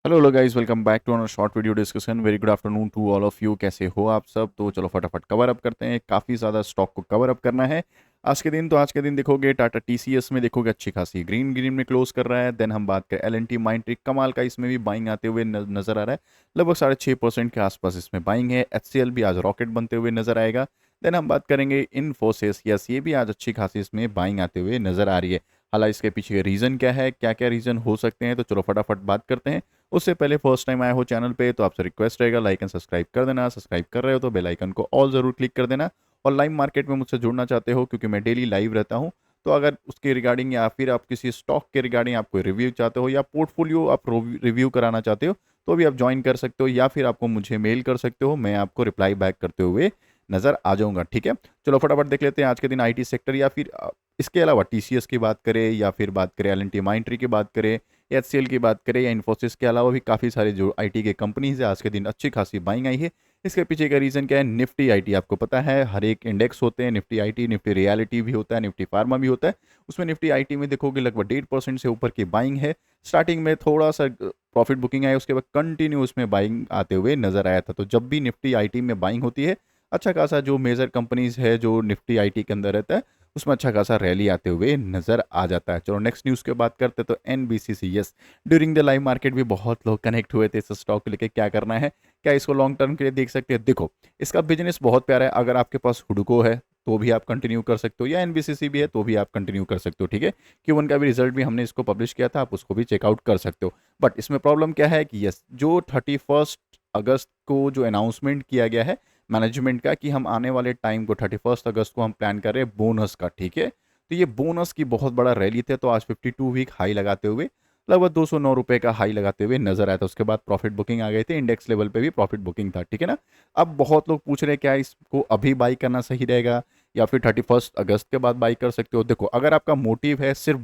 Hello guys, welcome back to another short video discussion. Very good afternoon to all of you. कैसे हो आप सब? तो चलो फटाफट कवर अप करते हैं। काफ़ी ज़्यादा स्टॉक को कवर अप करना है आज के दिन देखोगे टाटा टीसीएस में देखोगे अच्छी खासी ग्रीन ग्रीन में क्लोज कर रहा है। देन हम बात करें एल एन टी माइंट्री, कमाल का इसमें भी बाइंग आते हुए नजर आ रहा है। लगभग 6.5% के आसपास इसमें बाइंग है। एच सी एल भी आज रॉकेट बनते हुए नजर आएगा। देन हम बात करेंगे इन्फोसिस, यस ये भी आज अच्छी खासी इसमें बाइंग आते हुए नजर आ रही है। हालांकि इसके पीछे रीज़न क्या है, क्या क्या रीज़न हो सकते हैं, तो चलो फटाफट बात करते हैं। उससे पहले फर्स्ट टाइम आए हो चैनल पे तो आपसे रिक्वेस्ट रहेगा लाइक एंड सब्सक्राइब कर देना। सब्सक्राइब कर रहे हो तो बेल आइकन को ऑल ज़रूर क्लिक कर देना। और लाइव मार्केट में मुझसे जुड़ना चाहते हो क्योंकि मैं डेली लाइव रहता हूँ, तो अगर उसके रिगार्डिंग या फिर आप किसी स्टॉक के रिगार्डिंग आप कोई रिव्यू चाहते हो या पोर्टफोलियो आप रिव्यू कराना चाहते हो तो भी आप ज्वाइन कर सकते हो या फिर आपको मुझे मेल कर सकते हो। मैं आपको रिप्लाई बैक करते हुए नज़र आ जाऊंगा। ठीक है, चलो फटाफट देख लेते हैं आज के दिन आईटी सेक्टर या फिर इसके अलावा टीसीएस की बात करें या फिर बात करें एल एन टी माइंट्री की बात करें, एचसीएल की बात करें या इन्फोसिस के अलावा भी काफ़ी सारे जो आईटी के कंपनीज है आज के दिन अच्छी खासी बाइंग आई है। इसके पीछे का रीज़न क्या है? निफ्टी आईटी, आपको पता है हर एक इंडेक्स होते हैं, निफ्टी आईटी, निफ्टी रियलिटी भी होता है, निफ्टी फार्मा भी होता है। उसमें निफ्टी आईटी में देखोगे लगभग 1.5% से ऊपर की बाइंग है। स्टार्टिंग में थोड़ा सा प्रॉफिट बुकिंग आया, उसके बाद कंटिन्यू उसमें बाइंग आते हुए नजर आया था। तो जब भी निफ्टी आईटी में बाइंग होती है, अच्छा खासा जो मेजर कंपनीज है जो निफ्टी आईटी के अंदर रहता है उसमें अच्छा खासा रैली आते हुए नजर आ जाता है। चलो नेक्स्ट न्यूज़ की बात करते हैं तो NBCC, yes during the live market भी बहुत लोग कनेक्ट हुए थे इस स्टॉक को लेकर। क्या करना है, क्या इसको लॉन्ग टर्म के लिए देख सकते हैं? देखो इसका बिजनेस बहुत प्यारा है। अगर आपके पास हुडको है तो भी आप कंटिन्यू कर सकते हो, या एनबीसीसी भी है तो भी आप कंटिन्यू कर सकते हो। ठीक है, Q1 का भी रिजल्ट भी हमने इसको पब्लिश किया था, आप उसको भी चेकआउट कर सकते हो। बट इसमें प्रॉब्लम क्या है कि यस जो 31 अगस्त को जो अनाउंसमेंट किया गया है मैनेजमेंट का कि हम आने वाले टाइम को 31 अगस्त को हम प्लान कर रहे हैं बोनस का। ठीक है, तो ये बोनस की बहुत बड़ा रैली थे, तो आज 52 वीक हाई लगाते हुए लगभग 209 रुपए का हाई लगाते हुए नजर आया था। उसके बाद प्रॉफिट बुकिंग आ गई थी, इंडेक्स लेवल पे भी प्रॉफिट बुकिंग था। ठीक है ना, अब बहुत लोग पूछ रहे हैं क्या इसको अभी बाई करना सही रहेगा या फिर 31 अगस्त के बाद बाई कर सकते हो। देखो अगर आपका मोटिव है सिर्फ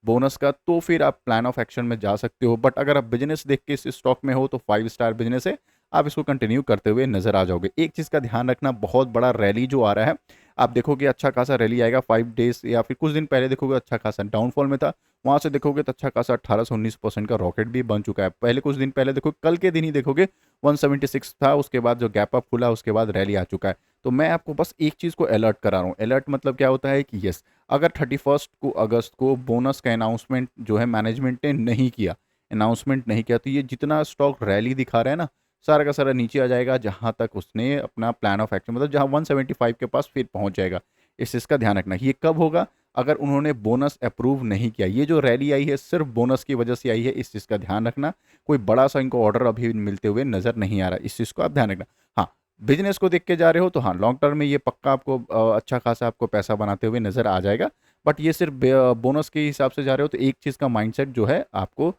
बोनस का तो फिर आप प्लान ऑफ एक्शन में जा सकते हो। बट अगर आप बिजनेस देख के इस स्टॉक में हो तो 5 स्टार बिजनेस है, आप इसको कंटिन्यू करते हुए नजर आ जाओगे। एक चीज का ध्यान रखना, बहुत बड़ा रैली जो आ रहा है, आप देखोगे अच्छा खासा रैली आएगा 5 डेज या फिर कुछ दिन पहले देखोगे अच्छा खासा डाउनफॉल में था, वहां से देखोगे तो अच्छा खासा 18 से 19% का रॉकेट भी बन चुका है। पहले कुछ दिन पहले देखो, कल के दिन ही देखोगे 176 था, उसके बाद जो गैप अप खुला उसके बाद रैली आ चुका है। तो मैं आपको बस एक चीज को अलर्ट करा रहा हूँ। अलर्ट मतलब क्या होता है कि यस अगर 31 अगस्त को बोनस का अनाउंसमेंट जो है मैनेजमेंट ने नहीं किया तो ये जितना स्टॉक रैली दिखा रहा है ना, सारा का सारा नीचे आ जाएगा, जहां तक उसने अपना प्लान ऑफ एक्शन मतलब जहां 175 के पास फिर पहुंच जाएगा। इस चीज़ का ध्यान रखना। ये कब होगा? अगर उन्होंने बोनस अप्रूव नहीं किया। ये जो रैली आई है सिर्फ बोनस की वजह से आई है, इस चीज़ का ध्यान रखना। कोई बड़ा सा इनको ऑर्डर अभी मिलते हुए नजर नहीं आ रहा, इस चीज़ को आप ध्यान रखना। हाँ, बिजनेस को देख के जा रहे हो तो हाँ लॉन्ग टर्म में ये पक्का आपको अच्छा खासा आपको पैसा बनाते हुए नजर आ जाएगा। बट ये सिर्फ बोनस के हिसाब से जा रहे हो तो एक चीज़ का माइंडसेट जो है आपको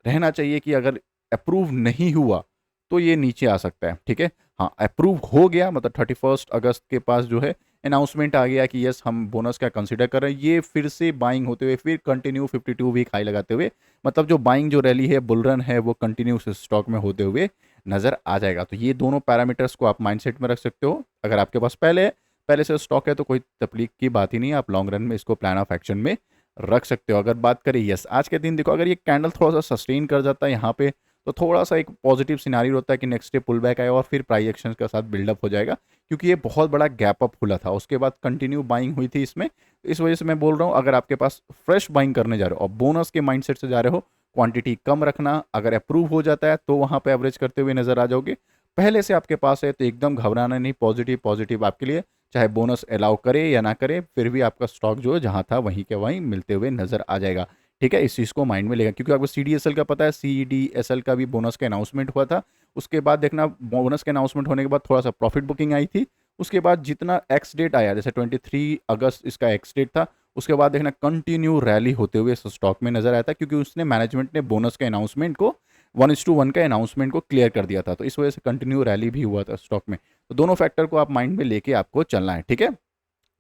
रहना चाहिए कि अगर अप्रूव नहीं हुआ तो ये नीचे आ सकता है। ठीक है, हाँ अप्रूव हो गया मतलब 31 अगस्त के पास जो है अनाउंसमेंट आ गया कि यस हम बोनस का कंसीडर कर रहे हैं, ये फिर से बाइंग होते हुए फिर कंटिन्यू 52 वीक हाई लगाते हुए मतलब जो बाइंग जो रैली है बुल रन है वो कंटिन्यू स्टॉक में होते हुए नजर आ जाएगा। तो ये दोनों पैरामीटर्स को आप माइंडसेट में रख सकते हो। अगर आपके पास पहले से स्टॉक है तो कोई तकलीफ की बात ही नहीं है, आप लॉन्ग रन में इसको प्लान ऑफ एक्शन में रख सकते हो। अगर बात करें यस आज के दिन देखो, अगर ये कैंडल थोड़ा सा सस्टेन कर जाता है यहाँ पे तो थोड़ा सा एक पॉजिटिव सिनारी होता है कि नेक्स्ट डे पुल बैक आएगा और फिर प्राइस एक्शन के साथ बिल्डअप हो जाएगा, क्योंकि ये बहुत बड़ा गैप अप खुला था, उसके बाद कंटिन्यू बाइंग हुई थी इसमें। इस वजह से मैं बोल रहा हूँ अगर आपके पास फ्रेश बाइंग करने जा रहे हो और बोनस के माइंडसेट से जा रहे हो, क्वांटिटी कम रखना। अगर अप्रूव हो जाता है तो वहां पे एवरेज करते हुए नजर आ जाओगे। पहले से आपके पास है तो एकदम घबराना नहीं, पॉजिटिव पॉजिटिव आपके लिए, चाहे बोनस अलाउ करे या ना करे फिर भी आपका स्टॉक जो है जहां था वहीं के वहीं मिलते हुए नजर आ जाएगा। ठीक है, इस चीज़ को माइंड में लेगा, क्योंकि आपको सीडीएसएल का पता है, सीडीएसएल का भी बोनस का अनाउंसमेंट हुआ था। उसके बाद देखना बोनस के अनाउंसमेंट होने के बाद थोड़ा सा प्रॉफिट बुकिंग आई थी। उसके बाद जितना एक्स डेट आया, जैसे 23 अगस्त इसका एक्स डेट था, उसके बाद देखना कंटिन्यू रैली होते हुए स्टॉक में नजर आया था, क्योंकि उसने मैनेजमेंट ने बोनस के अनाउंसमेंट को 1:1 का अनाउंसमेंट को क्लियर कर दिया था, तो इस वजह से कंटिन्यू रैली भी हुआ था स्टॉक में। तो दोनों फैक्टर को आप माइंड में लेके आपको चलना है। ठीक है,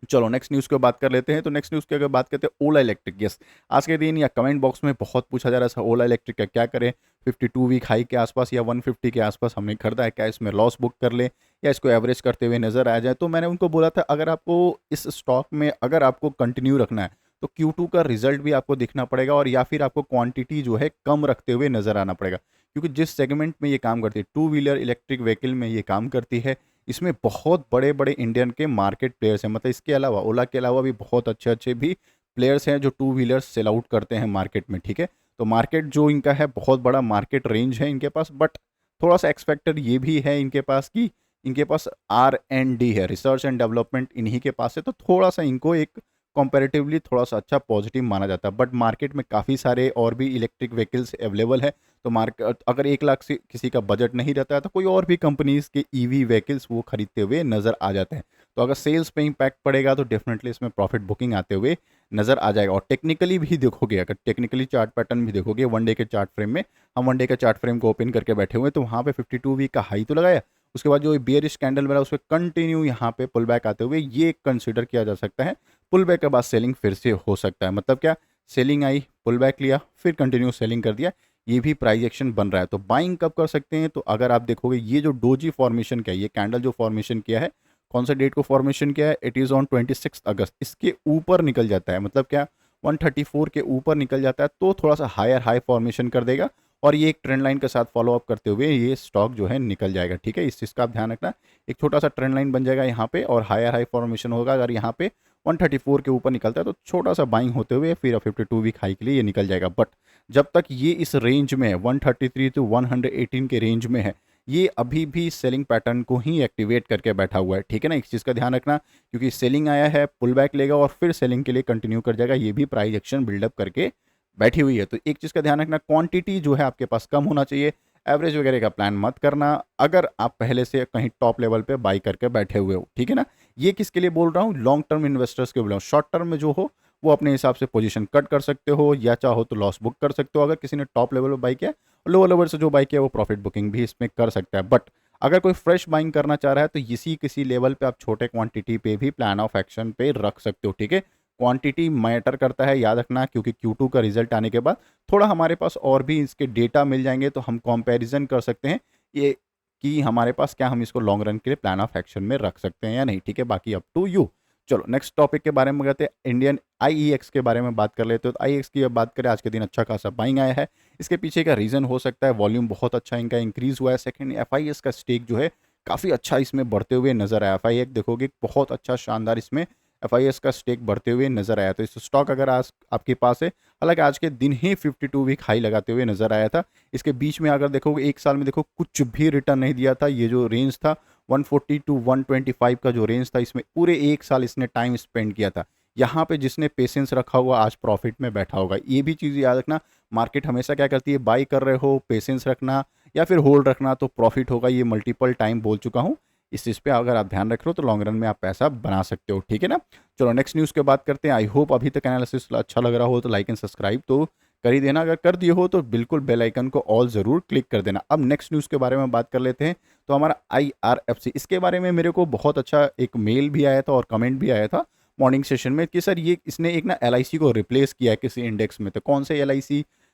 चलो नेक्स्ट न्यूज़ की बात कर लेते हैं। तो नेक्स्ट न्यूज़ की अगर बात करते हैं ओला इलेक्ट्रिक, यस आज के दिन या कमेंट बॉक्स में बहुत पूछा जा रहा है ओला इलेक्ट्रिक का क्या करें, 52 वीक हाई के आसपास या 150 के आसपास हमने खरीदा है, क्या इसमें लॉस बुक कर ले या इसको एवरेज करते हुए नजर आ जाए। तो मैंने उनको बोला था अगर आपको इस स्टॉक में अगर आपको कंटिन्यू रखना है तो Q2 का रिजल्ट भी आपको दिखना पड़ेगा, और या फिर आपको क्वांटिटी जो है कम रखते हुए नज़र आना पड़ेगा, क्योंकि जिस सेगमेंट में ये काम करती है, टू व्हीलर इलेक्ट्रिक व्हीकल में ये काम करती है, इसमें बहुत बड़े बड़े इंडियन के मार्केट प्लेयर्स हैं। मतलब इसके अलावा ओला के अलावा भी बहुत अच्छे अच्छे भी प्लेयर्स हैं जो टू व्हीलर्स सेल आउट करते हैं मार्केट में, ठीक है। तो मार्केट जो इनका है, बहुत बड़ा मार्केट रेंज है इनके पास, बट थोड़ा सा एक्सपेक्टेड ये भी है इनके पास कि इनके पास R&D है, रिसर्च एंड डेवलपमेंट इन्हीं के पास है, तो थोड़ा सा इनको एक कंपैरेटिवली थोड़ा सा अच्छा पॉजिटिव माना जाता है। बट मार्केट में काफ़ी सारे और भी इलेक्ट्रिक व्हीकल्स अवेलेबल है, तो मार्केट अगर 1 लाख से किसी का बजट नहीं रहता है तो कोई और भी कंपनीज के ईवी व्हीकल्स वो खरीदते हुए नज़र आ जाते हैं। तो अगर सेल्स पे इम्पैक्ट पड़ेगा तो डेफिनेटली इसमें प्रॉफिट बुकिंग आते हुए नज़र आ जाएगा। और टेक्निकली भी देखोगे, अगर टेक्निकली चार्ट पैटर्न भी देखोगे, वन डे के चार्ट फ्रेम में, हम वन डे के चार्ट फ्रेम को ओपन करके बैठे हुए हैं, तो वहाँ पे 52 वीक का हाई तो लगाया, उसके बाद जो बियरिश कैंडल बना उस पर कंटिन्यू यहाँ पे पुल बैक आते हुए ये कंसिडर किया जा सकता है पुल बैक के बाद सेलिंग फिर से हो सकता है। मतलब क्या, सेलिंग आई, पुल बैक लिया, फिर कंटिन्यू सेलिंग कर दिया, ये भी प्राइस एक्शन बन रहा है। तो बाइंग कब कर सकते हैं, तो अगर आप देखोगे ये जो डोजी फॉर्मेशन किया है, ये कैंडल जो फॉर्मेशन किया है, कौन सा डेट को फॉर्मेशन किया है, इट इज़ ऑन 26 अगस्त, इसके ऊपर निकल जाता है, मतलब क्या 134 के ऊपर निकल जाता है, तो थोड़ा सा हायर हाई फॉर्मेशन कर देगा, और ये एक ट्रेंड लाइन के साथ फॉलो अप करते हुए ये स्टॉक जो है निकल जाएगा, ठीक है। इस चीज़ का आप ध्यान रखना, एक छोटा सा ट्रेंड लाइन बन जाएगा यहाँ पे, और हायर हाई फॉर्मेशन होगा। अगर यहाँ पे 134 के ऊपर निकलता है तो छोटा सा बाइंग होते हुए फिर 52 वीक हाई के लिए ये निकल जाएगा। बट जब तक ये इस रेंज में है, 133 टू 118 के रेंज में है, ये अभी भी सेलिंग पैटर्न को ही एक्टिवेट करके बैठा हुआ है, ठीक है ना। इस चीज़ का ध्यान रखना, क्योंकि सेलिंग आया है, पुल बैक लेगा और फिर सेलिंग के लिए कंटिन्यू कर जाएगा, ये भी प्राइस एक्शन बिल्डअप करके बैठी हुई है। तो एक चीज़ का ध्यान रखना, क्वांटिटी जो है आपके पास कम होना चाहिए, एवरेज वगैरह का प्लान मत करना अगर आप पहले से कहीं टॉप लेवल पे बाई करके बैठे हुए हो, ठीक है ना। ये किसके लिए बोल रहा हूँ, लॉन्ग टर्म इन्वेस्टर्स के बोल रहा हूँ। शॉर्ट टर्म में जो हो वो अपने हिसाब से पोजीशन कट कर सकते हो, या चाहो तो लॉस बुक कर सकते हो अगर किसी ने टॉप लेवल पर बाई किया, और लोअर लेवल से जो बाई किया वो प्रॉफिट बुकिंग भी इसमें कर सकता है। बट अगर कोई फ्रेश बाइंग करना चाह रहा है तो इसी किसी लेवल पे आप छोटे क्वांटिटी पे भी प्लान ऑफ एक्शन पे रख सकते हो, ठीक है। क्वांटिटी मैटर करता है, याद रखना, क्योंकि Q2 का रिजल्ट आने के बाद थोड़ा हमारे पास और भी इसके डेटा मिल जाएंगे, तो हम कंपैरिजन कर सकते हैं ये कि हमारे पास क्या हम इसको लॉन्ग रन के लिए प्लान ऑफ एक्शन में रख सकते हैं या नहीं, ठीक है। बाकी अप टू यू। चलो नेक्स्ट टॉपिक के बारे में कहते हैं, इंडियन IEX के बारे में बात कर लेते हो। तो IEX की अब बात करें, आज के दिन अच्छा खासा बाइंग आया है, इसके पीछे का रीज़न हो सकता है वॉल्यूम बहुत अच्छा इनका इंक्रीज हुआ है। सेकंड, FIS का स्टेक जो है काफ़ी अच्छा इसमें बढ़ते हुए नजर आया। FIS देखोगे बहुत अच्छा शानदार इसमें FIS का स्टेक बढ़ते हुए नजर आया। तो इस स्टॉक अगर आज आपके पास है, हालांकि आज के दिन ही 52 वीक हाई लगाते हुए नजर आया था, इसके बीच में अगर देखोगे एक साल में देखो कुछ भी रिटर्न नहीं दिया था। ये जो रेंज था 140 टू 125 का जो रेंज था, इसमें पूरे एक साल इसने टाइम स्पेंड किया था। यहाँ पे जिसने पेशेंस रखा हुआ आज प्रॉफिट में बैठा होगा। ये भी चीज़ याद रखना, मार्केट हमेशा क्या करती है, बाई कर रहे हो, पेशेंस रखना या फिर होल्ड रखना तो प्रॉफिट होगा। ये मल्टीपल टाइम बोल चुका हूँ, इस चीज़ पे अगर आप ध्यान रख रहे हो तो लॉन्ग रन में आप पैसा बना सकते हो, ठीक है ना। चलो नेक्स्ट न्यूज़ की बात करते हैं। आई होप अभी तक एनालिसिस अच्छा लग रहा हो तो लाइक एंड सब्सक्राइब तो कर ही देना, अगर कर दिए हो तो बिल्कुल बेल आइकन को ऑल ज़रूर क्लिक कर देना। अब नेक्स्ट न्यूज़ के बारे में बात कर लेते हैं। तो हमारा IRFC, इसके बारे में मेरे को बहुत अच्छा एक मेल भी आया था और कमेंट भी आया था मॉर्निंग सेशन में कि सर ये इसने एक ना LIC को रिप्लेस किया है किसी इंडेक्स में। तो कौन से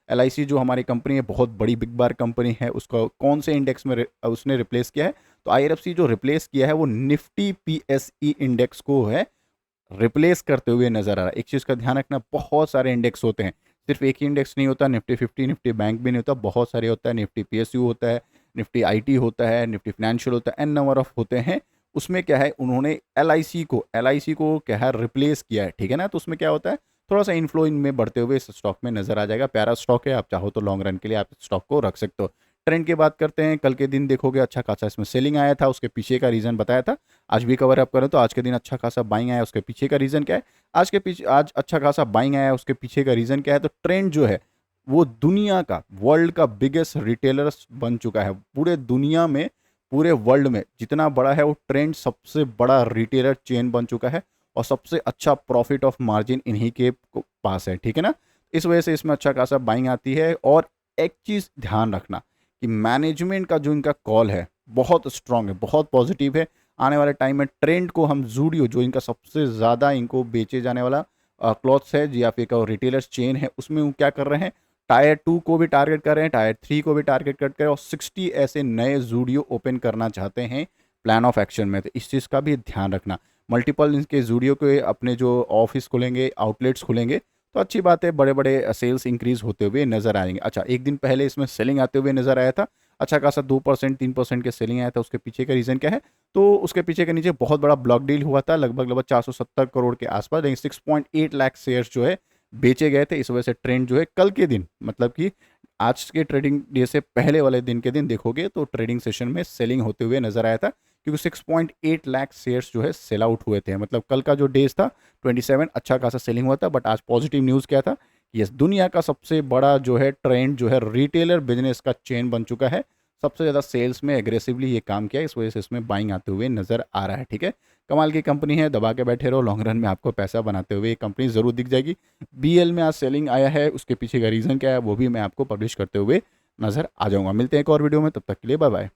LIC जो हमारी कंपनी है, बहुत बड़ी बिग बार कंपनी है, उसको कौन से इंडेक्स में उसने रिप्लेस किया है। तो IRFC जो रिप्लेस किया है वो निफ्टी PSE इंडेक्स को है रिप्लेस करते हुए नजर आ रहा है। एक चीज़ का ध्यान रखना, बहुत सारे इंडेक्स होते हैं, सिर्फ एक ही इंडेक्स नहीं होता। निफ्टी 50, निफ्टी बैंक भी नहीं होता, बहुत सारे होता है। निफ्टी PSU होता है, निफ्टी IT होता है, निफ्टी फाइनेंशियल होता है, एन नंबर ऑफ होते हैं। उसमें क्या है, उन्होंने LIC को क्या है रिप्लेस किया है, ठीक है ना। तो उसमें क्या होता है, थोड़ा सा इन्फ्लो इनमें बढ़ते हुए इस स्टॉक में नजर आ जाएगा। प्यारा स्टॉक है, आप चाहो तो लॉन्ग रन के लिए आप स्टॉक को रख सकते हो। ट्रेंड की बात करते हैं, कल के दिन देखोगे अच्छा खासा इसमें सेलिंग आया था, उसके पीछे का रीज़न बताया था, आज भी कवर अप करें। तो आज के दिन अच्छा खासा बाइंग आया, उसके पीछे का रीज़न क्या है, आज अच्छा खासा बाइंग आया, उसके पीछे का रीज़न क्या है। तो ट्रेंड जो है वो दुनिया का, वर्ल्ड का बिगेस्ट रिटेलर्स बन चुका है। पूरे दुनिया में, पूरे वर्ल्ड में जितना बड़ा है वो ट्रेंड सबसे बड़ा रिटेलर चेन बन चुका है, और सबसे अच्छा प्रॉफिट ऑफ मार्जिन इन्हीं के पास है, ठीक है ना। इस वजह से इसमें अच्छा खासा बाइंग आती है। और एक चीज़ ध्यान रखना कि मैनेजमेंट का जो इनका कॉल है बहुत स्ट्रांग है, बहुत पॉजिटिव है। आने वाले टाइम में ट्रेंड को हम जूडियो, जो इनका सबसे ज़्यादा इनको बेचे जाने वाला क्लॉथ्स है या फिर रिटेलर्स चेन है, उसमें वो क्या कर रहे हैं, टायर 2 को भी टारगेट कर रहे हैं, टायर 3 को भी टारगेट कर रहे हैं, और 60 ऐसे नए जूडियो ओपन करना चाहते हैं प्लान ऑफ एक्शन में। तो इस चीज़ का भी ध्यान रखना। मल्टीपल इनके जूडियो के अपने जो ऑफिस खुलेंगे, आउटलेट्स खुलेंगे, तो अच्छी बात है, बड़े बड़े सेल्स इंक्रीज होते हुए नजर आएंगे। अच्छा, एक दिन पहले इसमें सेलिंग आते हुए नजर आया था, अच्छा खासा 2% 3% के सेलिंग आया था। उसके पीछे का रीज़न क्या है? तो उसके पीछे के नीचे बहुत बड़ा ब्लॉक डील हुआ था, लगभग लगभग 470 करोड़ के आसपास, लेकिन 6.8 लाख शेयर्स जो है बेचे गए थे। इस वजह से ट्रेंड जो है कल के दिन, मतलब कि आज के ट्रेडिंग डे से पहले वाले दिन के दिन देखोगे तो ट्रेडिंग सेशन में सेलिंग होते हुए नजर आया था, क्योंकि 6.8 लाख शेयर्स जो है सेल आउट हुए थे। मतलब कल का जो डेज था 27, अच्छा खासा सेलिंग हुआ था। बट आज पॉजिटिव न्यूज़ क्या था? यस, दुनिया का सबसे बड़ा जो है ट्रेंड जो है रिटेलर बिजनेस का चेन बन चुका है, सबसे ज़्यादा सेल्स में एग्रेसिवली ये काम किया, इस वजह से इसमें बाइंग आते हुए नजर आ रहा है। ठीक है, कमाल की कंपनी है, दबा के बैठे रहो, लॉन्ग रन में आपको पैसा बनाते हुए ये कंपनी जरूर दिख जाएगी। बीएल में आज सेलिंग आया है, उसके पीछे का रीज़न क्या है वो भी मैं आपको पब्लिश करते हुए नजर आ जाऊंगा। मिलते हैं एक और वीडियो में, तब तक के लिए बाय बाय।